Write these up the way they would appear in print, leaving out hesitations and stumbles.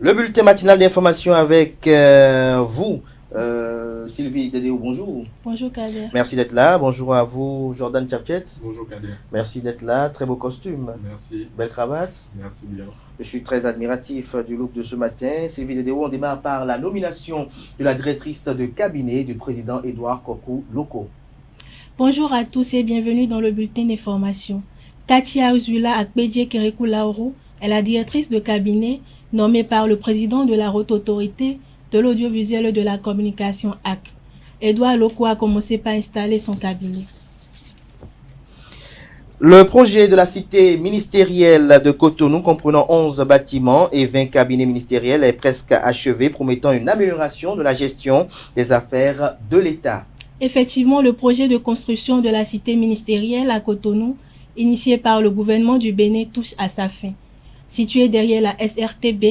Le bulletin matinal d'information avec vous, Sylvie Dédéo, bonjour. Bonjour Kader. Merci d'être là. Bonjour à vous, Jordan Tchapchet. Bonjour Kader. Merci d'être là. Très beau costume. Merci. Belle cravate. Merci bien. Je suis très admiratif du look de ce matin. Sylvie Dédéo, on démarre par la nomination de la directrice de cabinet du président Edouard Kokou Loko. Bonjour à tous et bienvenue dans le bulletin d'information. Katia Uzula Akpedje Kerekou Laourou est la directrice de cabinet nommée par le président de la Haute Autorité de l'Audiovisuel et de la Communication AC. Edouard Loko a commencé par installer son cabinet. Le projet de la cité ministérielle de Cotonou, comprenant 11 bâtiments et 20 cabinets ministériels, est presque achevé, promettant une amélioration de la gestion des affaires de l'État. Effectivement, le projet de construction de la cité ministérielle à Cotonou, initié par le gouvernement du Bénin, touche à sa fin. Située derrière la SORTB,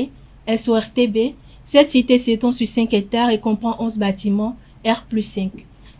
cette cité s'étend sur 5 hectares et comprend 11 bâtiments R+5.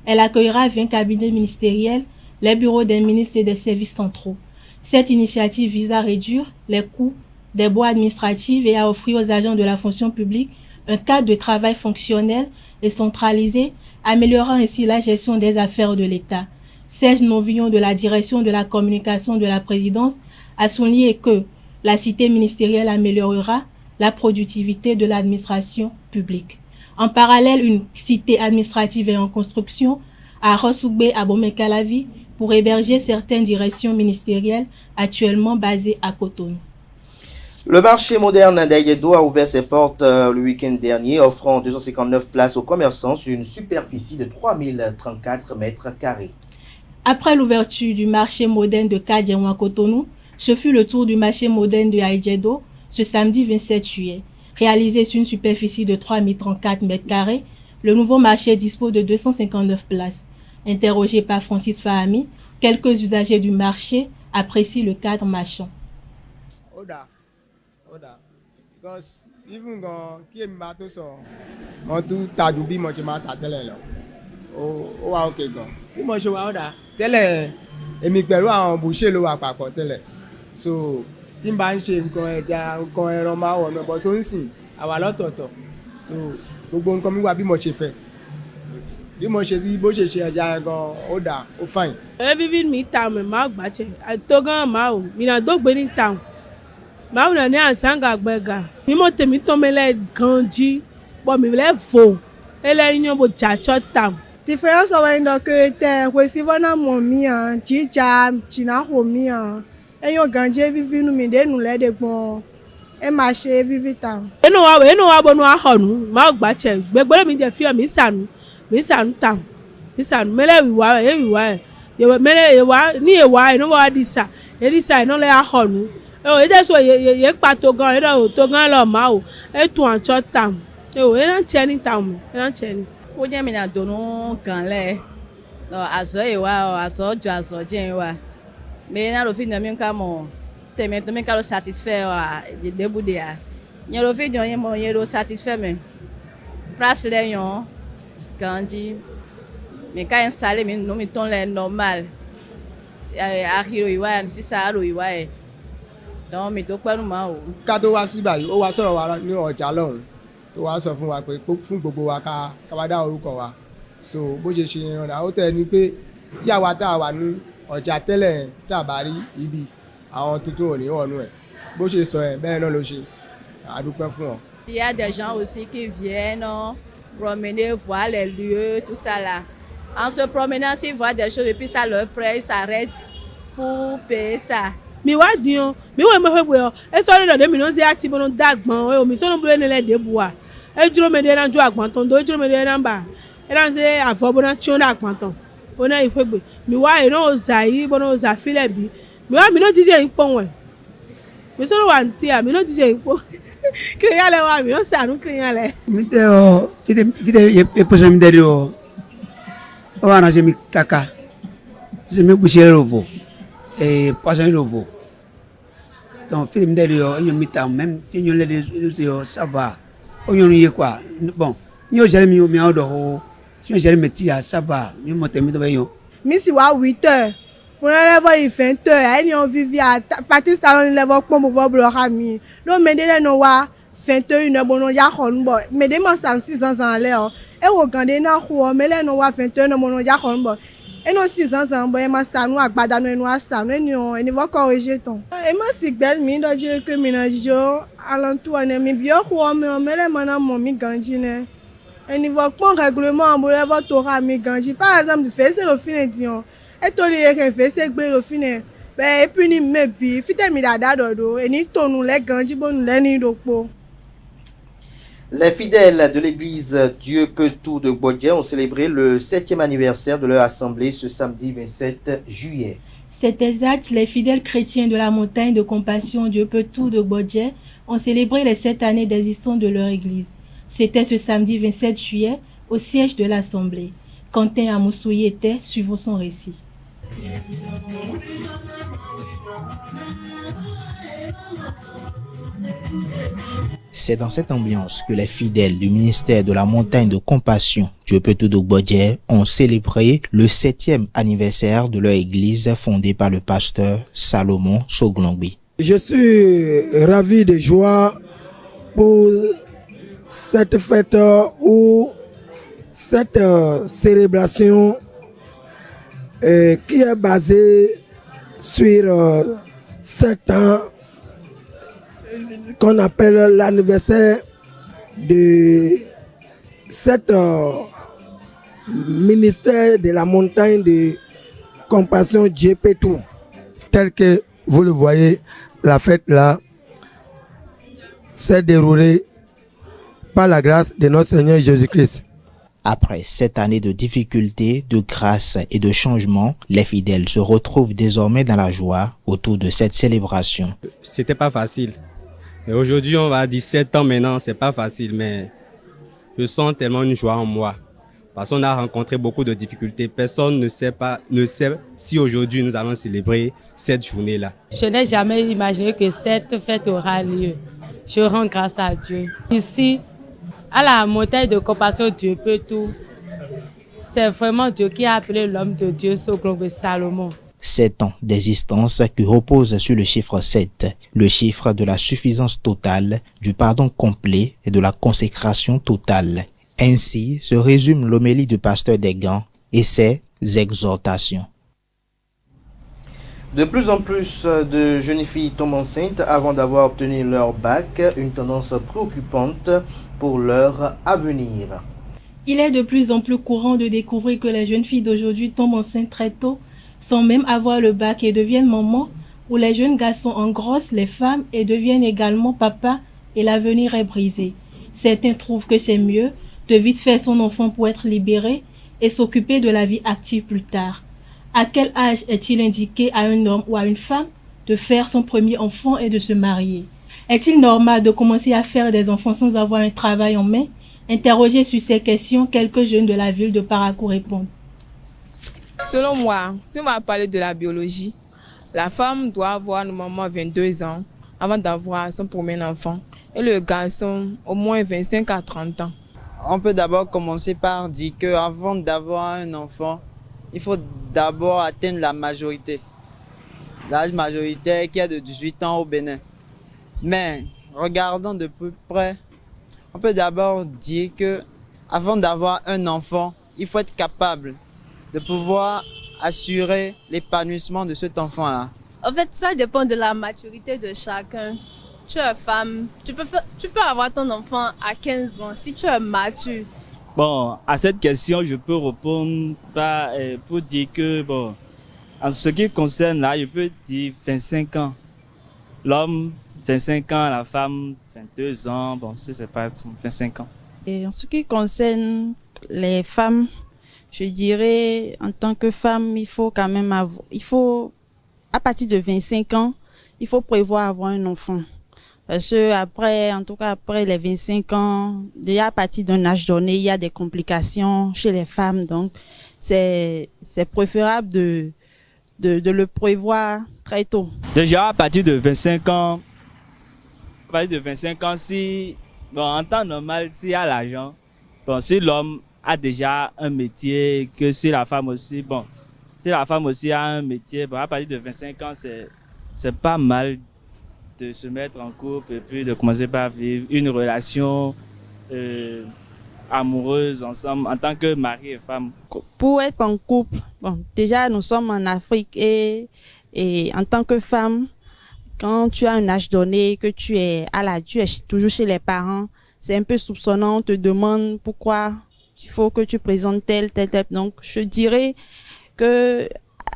Elle accueillera 20 cabinets ministériels, les bureaux des ministres et des services centraux. Cette initiative vise à réduire les coûts des bois administratifs et à offrir aux agents de la fonction publique un cadre de travail fonctionnel et centralisé, améliorant ainsi la gestion des affaires de l'État. Serge Novillon de la direction de la communication de la présidence a souligné que la cité ministérielle améliorera la productivité de l'administration publique. En parallèle, une cité administrative est en construction à Rossougbe à Bomekalavi pour héberger certaines directions ministérielles actuellement basées à Cotonou. Le marché moderne d'Aïedo a ouvert ses portes le week-end dernier, offrant 259 places aux commerçants sur une superficie de 3034 mètres carrés. Après l'ouverture du marché moderne de Kadianou à Cotonou, ce fut le tour du marché moderne de Aïedo ce samedi 27 juillet. Réalisé sur une superficie de 3034 mètres carrés, le nouveau marché dispose de 259 places. Interrogé par Francis Fahami, quelques usagers du marché apprécient le cadre marchand. Because even qui est mato so on tout tadubi mo je ma ta tẹ́lẹ̀ lọ o wa okay gan bí mo ṣe wà oda tẹ́lẹ̀ èmi pẹ̀lú àwọn boucher ló wà papọ̀ tẹ́lẹ̀ so tí n bá ń ṣe nǹkan ẹja nǹkan ẹran máa wọ̀ náà bọ́ so ń sìn àwa lọ́tọ̀ọ̀tọ̀ so gbogbo nǹkan mi wà bí mo ṣe fẹ́ bí mo ṣe bó ṣe ṣe ẹja gan ó dà ó fine. Vivid mi town mi máa gbàjẹ́ àtọ́gán máa ò mìíràn dọ́gbé ní town máa wùnà ní àǹsáǹgà gbẹ̀gà mímọ́ tèmi tó mi lẹ́ gan jí pọ̀ mi lẹ́ fò ẹlẹ́yìn yóò bò jàjọ́ town. Différence wa ndo que te kwesivona momia chicha chinaho mia eyo ganje vivi nu mi de nu le de gbon e ma se vivi town. Enu wa bonu ahonu ma gba che gbegbere mi je fi mi sanu town mi sanu mele wiwa ye mele ewa ni ewa eno wa disa eno le ahonu e de so ye pa to gan to gan lo ma o e tun ancho town e na cheni town e na cheni ó jẹ́ mi náà dùnú kan lẹ̀ àṣọ ìwà àṣọ jù àṣọ jẹ́ ìwà mi náà ló fi dùn mí ká mọ̀ tèmi tó mi ká ló satisfait wa débùdé à yẹn ló fi dùn yín mọ̀ yẹn ló satisfait mi place lẹ́yìn kan jí mi ká installé mi nù mí tó lẹ̀ normal àhìrò ìwà ẹ̀ sísá àrò ìwà ẹ̀ dán mi tó pẹ́rù máa wò. ká tó wá sí báyìí ó wá sọ̀rọ̀ wa ní ọjà lọ́hùn tó wá sọ fún wa pé fún gbogbo wa ká wá dá orúkọ wa so bó ṣe ṣe ìrànlá ó tẹ́ ni pé tí àwa tá a wà ní ọjà tẹ́lẹ̀ tá a bá rí ibi àwọn tuntun ò ní wọ̀nú ẹ̀ bó ṣe sọ ẹ̀ bẹ́ẹ̀ náà ló ṣe àdúpẹ́ fún ọ. Il y a des gens aussi qui viennent promener, voir les lieux, tout ça là. En se promenant, s'ils voient des choses et puis ça leur plaît, ils s'arrêtent pour payer ça. Mi wá di o mi wo mo fe gbe o e so re de mi no se ati bono dagbon o mi so no bule ne le de bua e juro me de na ju agbon ton do juro me de na ba e ran se afo bona chi o na agbon ton o na ife gbe mi wá e no za yi bono za file bi mi wá mi no jije ipon we mi so wa nti a mi no jije ipon kriya le wa mi no sanu kriya le mi te o fide e poso mi de o wa na je mi kaka je mi bushire rovo poisson rovo donc film derrière on mi tam même film on le ça va on y quoi bon yo jere mi o do si on jere meti ça va mi mo temi to be yo Mi si wa 8h. Pour level 20h, any on vivi à partir salon level pour mo vo block ami. No me de no wa 21 bono ya khon bo me de ma sam 600 ans le o e wo gande na khu me le no wa 21 bono ya khon bo e no 600 ans bo e ma sanu agbada no enu asanu eni o eni vo corriger ton e ma sigbel mi do je que mi na jo alantou ane mi bio khu me le mana mo mi ganji ne eni vo pon règlement bo le vo to ra mi ganji par exemple fait c'est le fin dion e to le ke fait c'est gbe le fin et puis ni me bi fite mi dada dodo eni to nu le ganji bo nu le ni dopo. Les fidèles de l'église Dieu peut tout de Gbodje ont célébré le 7e anniversaire de leur assemblée ce samedi 27 juillet. C'est exact, les fidèles chrétiens de la montagne de compassion Dieu peut tout de Gbodje ont célébré les 7 années d'existence de leur église. C'était ce samedi 27 juillet au siège de l'assemblée. Quentin Amoussoui était, suivons son récit. C'est dans cette ambiance que les fidèles du ministère de la montagne de compassion Dieu peut tout de Gbodje ont célébré le 7e anniversaire de leur église fondée par le pasteur Salomon Soglongbi. Je suis ravi de joie pour cette fête ou cette célébration qui est basée sur 7 ans qu'on appelle l'anniversaire de cet ministère de la montagne de compassion Dieu peut tout. Tel que vous le voyez, la fête là s'est déroulée par la grâce de notre Seigneur Jésus-Christ. Après 7 années de difficultés, de grâce et de changement, les fidèles se retrouvent désormais dans la joie autour de cette célébration. C'était pas facile. Mais aujourd'hui, on va 17 ans maintenant, c'est pas facile, mais je sens tellement une joie en moi. Parce qu'on a rencontré beaucoup de difficultés. Personne ne sait si aujourd'hui nous allons célébrer cette journée-là. Je n'ai jamais imaginé que cette fête aura lieu. Je rends grâce à Dieu. Ici, à la montagne de compassion Dieu peut tout, c'est vraiment Dieu qui a appelé l'homme de Dieu, Soglongbi Salomon. 7 ans d'existence qui repose sur le chiffre 7, le chiffre de la suffisance totale, du pardon complet et de la consécration totale. Ainsi se résume l'homélie du pasteur Desgans et ses exhortations. De plus en plus de jeunes filles tombent enceintes avant d'avoir obtenu leur bac, une tendance préoccupante pour leur avenir. Il est de plus en plus courant de découvrir que les jeunes filles d'aujourd'hui tombent enceintes très tôt, sans même avoir le bac et deviennent mamans, ou les jeunes garçons engrossent les femmes et deviennent également papas et l'avenir est brisé. Certains trouvent que c'est mieux de vite faire son enfant pour être libéré et s'occuper de la vie active plus tard. À quel âge est-il indiqué à un homme ou à une femme de faire son premier enfant et de se marier? Est-il normal de commencer à faire des enfants sans avoir un travail en main? Interrogés sur ces questions, quelques jeunes de la ville de Parakou répondent. Selon moi, si on va parler de la biologie, la femme doit avoir normalement 22 ans avant d'avoir son premier enfant et le garçon au moins 25 à 30 ans. On peut d'abord commencer par dire qu'avant d'avoir un enfant, il faut d'abord atteindre la majorité. L'âge majoritaire qui est de 18 ans au Bénin. Mais regardons de plus près, on peut d'abord dire qu'avant d'avoir un enfant, il faut être capable de pouvoir assurer l'épanouissement de cet enfant-là. En fait, ça dépend de la maturité de chacun. Tu es femme, tu peux avoir ton enfant à 15 ans si tu es mature. Bon, à cette question, je peux répondre pour dire que, bon, en ce qui concerne là, je peux dire 25 ans. L'homme, 25 ans, la femme, 22 ans, bon, c'est pas 25 ans. Et en ce qui concerne les femmes, je dirais, en tant que femme, il faut quand même à partir de 25 ans, il faut prévoir avoir un enfant. Parce que après les 25 ans, déjà à partir d'un âge donné, il y a des complications chez les femmes. Donc, c'est préférable de le prévoir très tôt. Déjà à partir de 25 ans, si, bon, en temps normal, s'il y a l'argent, bon, si l'homme a déjà un métier, que si la femme aussi, bon, si la femme aussi a un métier, bon, à partir de 25 ans, c'est pas mal de se mettre en couple et puis de commencer par vivre une relation amoureuse ensemble en tant que mari et femme. Pour être en couple, bon, déjà nous sommes en Afrique et en tant que femme, quand tu as un âge donné, que tu es toujours chez les parents, c'est un peu soupçonnant, on te demande pourquoi il faut que tu présentes tel. Donc, je dirais que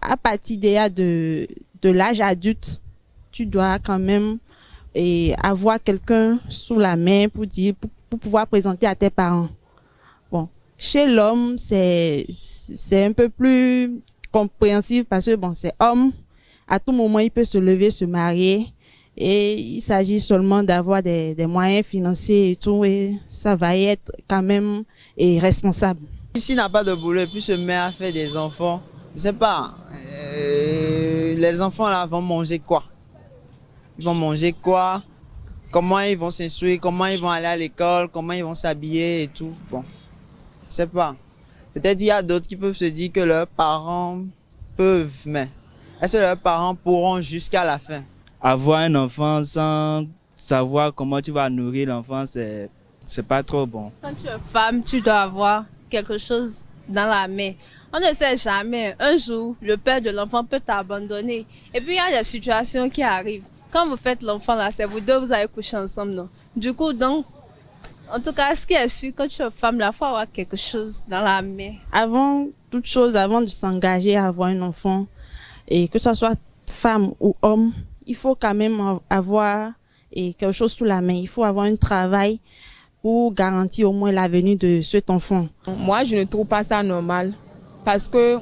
à partir déjà de l'âge adulte, tu dois quand même avoir quelqu'un sous la main pour pouvoir présenter à tes parents. Bon, chez l'homme, c'est un peu plus compréhensif parce que bon, c'est homme. À tout moment, il peut se lever, se marier. Et il s'agit seulement d'avoir des moyens financiers et tout, et ça va être quand même responsable. S'il n'a pas de boulot et puis se met à faire des enfants, je sais pas, les enfants là vont manger quoi? Ils vont manger quoi? Comment ils vont s'instruire? Comment ils vont aller à l'école? Comment ils vont s'habiller et tout? Bon, je sais pas. Peut-être il y a d'autres qui peuvent se dire que leurs parents peuvent, mais est-ce que leurs parents pourront jusqu'à la fin? Avoir un enfant sans savoir comment tu vas nourrir l'enfant, c'est pas trop bon. Quand tu es femme, tu dois avoir quelque chose dans la main. On ne sait jamais. Un jour, le père de l'enfant peut t'abandonner. Et puis, il y a des situations qui arrivent. Quand vous faites l'enfant, là, c'est vous deux, vous allez coucher ensemble, non? Du coup, donc, en tout cas, ce qui est sûr, quand tu es femme, il faut avoir quelque chose dans la main. Avant toute chose, avant de s'engager à avoir un enfant, et que ce soit femme ou homme, il faut quand même avoir quelque chose sous la main. Il faut avoir un travail pour garantir au moins l'avenir de cet enfant. Moi, je ne trouve pas ça normal parce que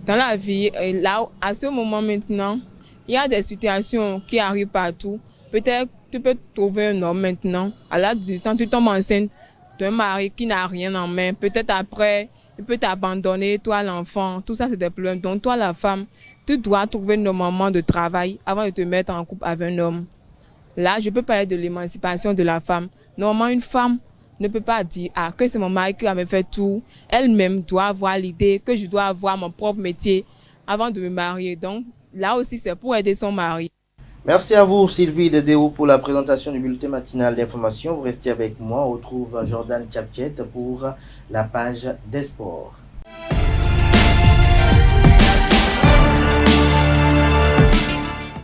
dans la vie, là, à ce moment maintenant, il y a des situations qui arrivent partout. Peut-être tu peux trouver un homme maintenant, à l'âge du temps, tu tombes enceinte d'un mari qui n'a rien en main. Peut-être après, il peut t'abandonner, toi l'enfant. Tout ça, c'est des problèmes. Donc toi, la femme, tu dois trouver un moment de travail avant de te mettre en couple avec un homme. Là, je peux parler de l'émancipation de la femme. Normalement, une femme ne peut pas dire que c'est mon mari qui va me faire tout. Elle-même doit avoir l'idée que je dois avoir mon propre métier avant de me marier. Donc là aussi, c'est pour aider son mari. Merci à vous, Sylvie Dedéo, pour la présentation du bulletin matinal d'information. Vous restez avec moi. On retrouve Jordan Tchapchet pour la page des sports.